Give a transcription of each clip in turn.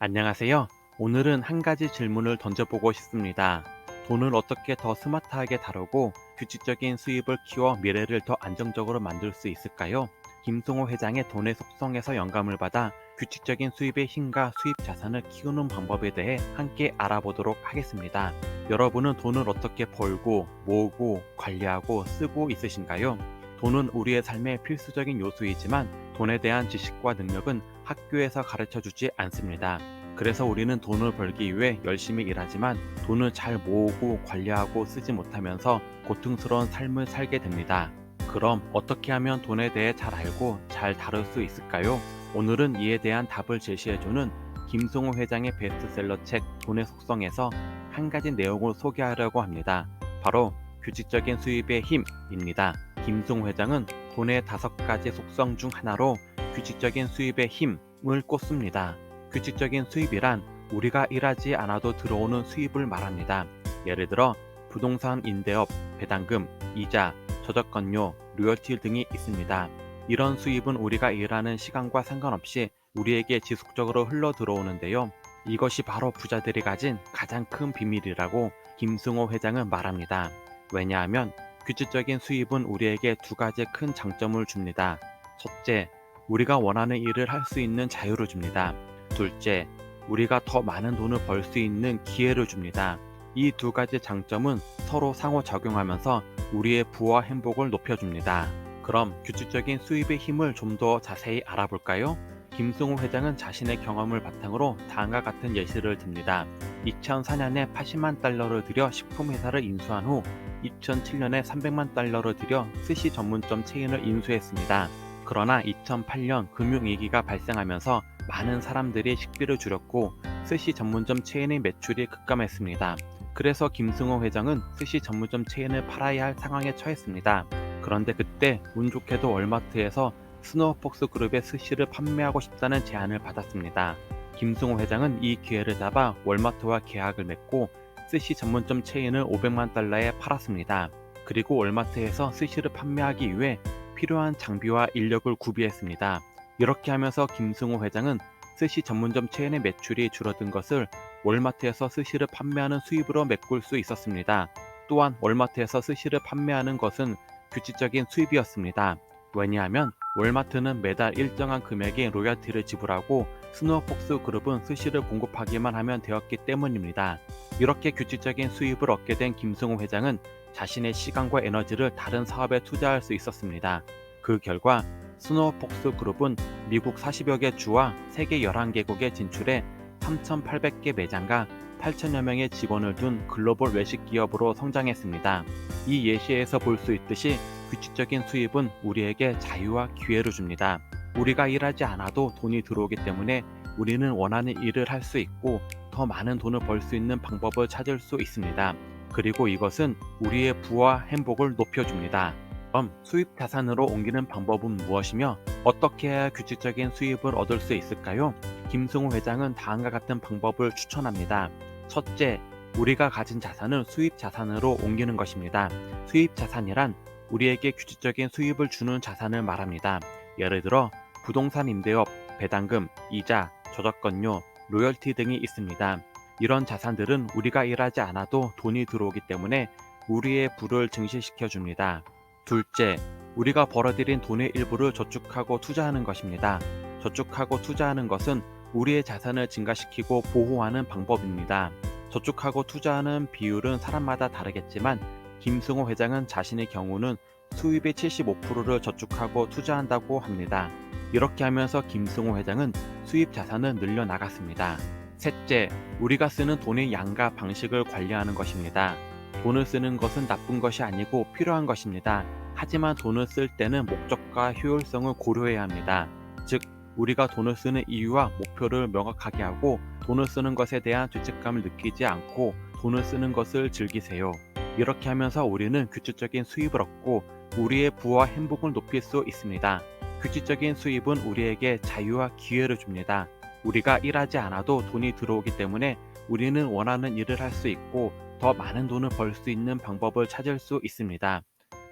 안녕하세요. 오늘은 한 가지 질문을 던져보고 싶습니다. 돈을 어떻게 더 스마트하게 다루고 규칙적인 수입을 키워 미래를 더 안정적으로 만들 수 있을까요? 김승호 회장의 돈의 속성에서 영감을 받아 규칙적인 수입의 힘과 수입 자산을 키우는 방법에 대해 함께 알아보도록 하겠습니다. 여러분은 돈을 어떻게 벌고, 모으고, 관리하고 쓰고 있으신가요? 돈은 우리의 삶의 필수적인 요소이지만 돈에 대한 지식과 능력은 학교에서 가르쳐 주지 않습니다. 그래서 우리는 돈을 벌기 위해 열심히 일하지만 돈을 잘 모으고 관리하고 쓰지 못하면서 고통스러운 삶을 살게 됩니다. 그럼 어떻게 하면 돈에 대해 잘 알고 잘 다룰 수 있을까요? 오늘은 이에 대한 답을 제시해주는 김승호 회장의 베스트셀러 책 돈의 속성에서 한 가지 내용을 소개하려고 합니다. 바로 규칙적인 수입의 힘입니다. 김승호 회장은 돈의 5가지 속성 중 하나로 규칙적인 수입의 힘을 꼽습니다. 규칙적인 수입이란 우리가 일하지 않아도 들어오는 수입을 말합니다. 예를 들어 부동산 임대업, 배당금, 이자, 저작권료, 로열티 등이 있습니다. 이런 수입은 우리가 일하는 시간과 상관없이 우리에게 지속적으로 흘러 들어오는데요. 이것이 바로 부자들이 가진 가장 큰 비밀이라고 김승호 회장은 말합니다. 왜냐하면 규칙적인 수입은 우리에게 2가지 큰 장점을 줍니다. 첫째, 우리가 원하는 일을 할 수 있는 자유를 줍니다. 둘째, 우리가 더 많은 돈을 벌 수 있는 기회를 줍니다. 이 2가지 장점은 서로 상호작용하면서 우리의 부와 행복을 높여줍니다. 그럼 규칙적인 수입의 힘을 좀 더 자세히 알아볼까요? 김승호 회장은 자신의 경험을 바탕으로 다음과 같은 예시를 듭니다. 2004년에 80만 달러를 들여 식품회사를 인수한 후 2007년에 300만 달러를 들여 스시 전문점 체인을 인수했습니다. 그러나 2008년 금융위기가 발생하면서 많은 사람들이 식비를 줄였고 스시 전문점 체인의 매출이 급감했습니다. 그래서 김승호 회장은 스시 전문점 체인을 팔아야 할 상황에 처했습니다. 그런데 그때 운 좋게도 월마트에서 스노우폭스 그룹의 스시를 판매하고 싶다는 제안을 받았습니다. 김승호 회장은 이 기회를 잡아 월마트와 계약을 맺고 스시 전문점 체인을 500만 달러에 팔았습니다. 그리고 월마트에서 스시를 판매하기 위해 필요한 장비와 인력을 구비했습니다. 이렇게 하면서 김승호 회장은 스시 전문점 체인의 매출이 줄어든 것을 월마트에서 스시를 판매하는 수입으로 메꿀 수 있었습니다. 또한 월마트에서 스시를 판매하는 것은 규칙적인 수입이었습니다. 왜냐하면 월마트는 매달 일정한 금액의 로열티를 지불하고 스노우폭스 그룹은 스시를 공급하기만 하면 되었기 때문입니다. 이렇게 규칙적인 수입을 얻게 된 김승호 회장은 자신의 시간과 에너지를 다른 사업에 투자할 수 있었습니다. 그 결과 스노우폭스 그룹은 미국 40여 개 주와 세계 11개국에 진출해 3,800개 매장과 8천여 명의 직원을 둔 글로벌 외식 기업으로 성장했습니다. 이 예시에서 볼 수 있듯이 규칙적인 수입은 우리에게 자유와 기회를 줍니다. 우리가 일하지 않아도 돈이 들어오기 때문에 우리는 원하는 일을 할 수 있고 더 많은 돈을 벌 수 있는 방법을 찾을 수 있습니다. 그리고 이것은 우리의 부와 행복을 높여줍니다. 그럼 수입 자산으로 옮기는 방법은 무엇이며 어떻게 해야 규칙적인 수입을 얻을 수 있을까요? 김승호 회장은 다음과 같은 방법을 추천합니다. 첫째, 우리가 가진 자산을 수입 자산으로 옮기는 것입니다. 수입 자산이란 우리에게 규칙적인 수입을 주는 자산을 말합니다. 예를 들어 부동산 임대업, 배당금, 이자, 저작권료, 로열티 등이 있습니다. 이런 자산들은 우리가 일하지 않아도 돈이 들어오기 때문에 우리의 부를 증식시켜 줍니다. 둘째, 우리가 벌어들인 돈의 일부를 저축하고 투자하는 것입니다. 저축하고 투자하는 것은 우리의 자산을 증가시키고 보호하는 방법입니다. 저축하고 투자하는 비율은 사람마다 다르겠지만 김승호 회장은 자신의 경우는 수입의 75%를 저축하고 투자한다고 합니다. 이렇게 하면서 김승호 회장은 수입 자산을 늘려나갔습니다. 셋째, 우리가 쓰는 돈의 양과 방식을 관리하는 것입니다. 돈을 쓰는 것은 나쁜 것이 아니고 필요한 것입니다. 하지만 돈을 쓸 때는 목적과 효율성을 고려해야 합니다. 즉, 우리가 돈을 쓰는 이유와 목표를 명확하게 하고 돈을 쓰는 것에 대한 죄책감을 느끼지 않고 돈을 쓰는 것을 즐기세요. 이렇게 하면서 우리는 규칙적인 수입을 얻고 우리의 부와 행복을 높일 수 있습니다. 규칙적인 수입은 우리에게 자유와 기회를 줍니다. 우리가 일하지 않아도 돈이 들어오기 때문에 우리는 원하는 일을 할 수 있고 더 많은 돈을 벌 수 있는 방법을 찾을 수 있습니다.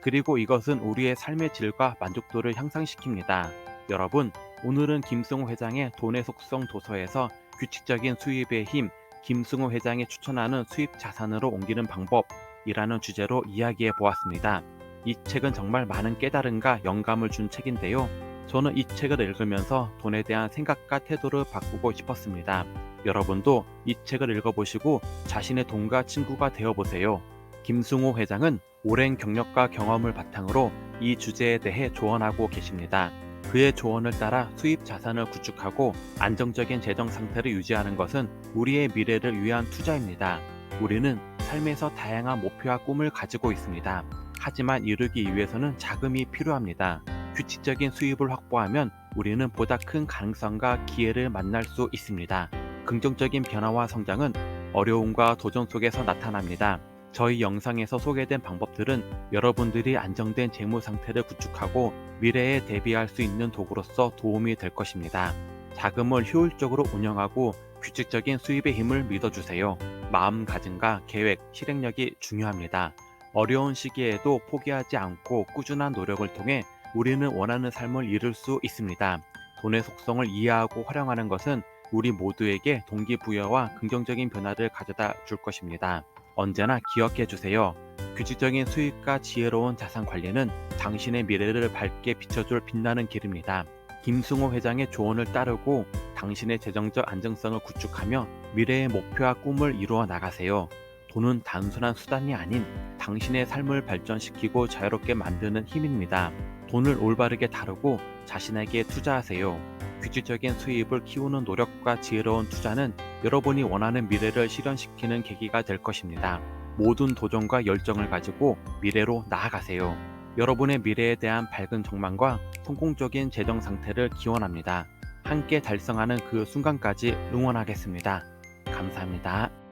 그리고 이것은 우리의 삶의 질과 만족도를 향상시킵니다. 여러분, 오늘은 김승호 회장의 돈의 속성 도서에서 규칙적인 수입의 힘, 김승호 회장이 추천하는 수입 자산으로 옮기는 방법이라는 주제로 이야기해 보았습니다. 이 책은 정말 많은 깨달음과 영감을 준 책인데요. 저는 이 책을 읽으면서 돈에 대한 생각과 태도를 바꾸고 싶었습니다. 여러분도 이 책을 읽어보시고 자신의 돈과 친구가 되어보세요. 김승호 회장은 오랜 경력과 경험을 바탕으로 이 주제에 대해 조언하고 계십니다. 그의 조언을 따라 수입 자산을 구축하고 안정적인 재정 상태를 유지하는 것은 우리의 미래를 위한 투자입니다. 우리는 삶에서 다양한 목표와 꿈을 가지고 있습니다. 하지만 이루기 위해서는 자금이 필요합니다. 규칙적인 수입을 확보하면 우리는 보다 큰 가능성과 기회를 만날 수 있습니다. 긍정적인 변화와 성장은 어려움과 도전 속에서 나타납니다. 저희 영상에서 소개된 방법들은 여러분들이 안정된 재무 상태를 구축하고 미래에 대비할 수 있는 도구로서 도움이 될 것입니다. 자금을 효율적으로 운영하고 규칙적인 수입의 힘을 믿어주세요. 마음가짐과 계획, 실행력이 중요합니다. 어려운 시기에도 포기하지 않고 꾸준한 노력을 통해 우리는 원하는 삶을 이룰 수 있습니다. 돈의 속성을 이해하고 활용하는 것은 우리 모두에게 동기부여와 긍정적인 변화를 가져다 줄 것입니다. 언제나 기억해 주세요. 규칙적인 수익과 지혜로운 자산 관리는 당신의 미래를 밝게 비춰줄 빛나는 길입니다. 김승호 회장의 조언을 따르고 당신의 재정적 안정성을 구축하며 미래의 목표와 꿈을 이루어 나가세요. 돈은 단순한 수단이 아닌 당신의 삶을 발전시키고 자유롭게 만드는 힘입니다. 돈을 올바르게 다루고 자신에게 투자하세요. 규칙적인 수입을 키우는 노력과 지혜로운 투자는 여러분이 원하는 미래를 실현시키는 계기가 될 것입니다. 모든 도전과 열정을 가지고 미래로 나아가세요. 여러분의 미래에 대한 밝은 전망과 성공적인 재정 상태를 기원합니다. 함께 달성하는 그 순간까지 응원하겠습니다. 감사합니다.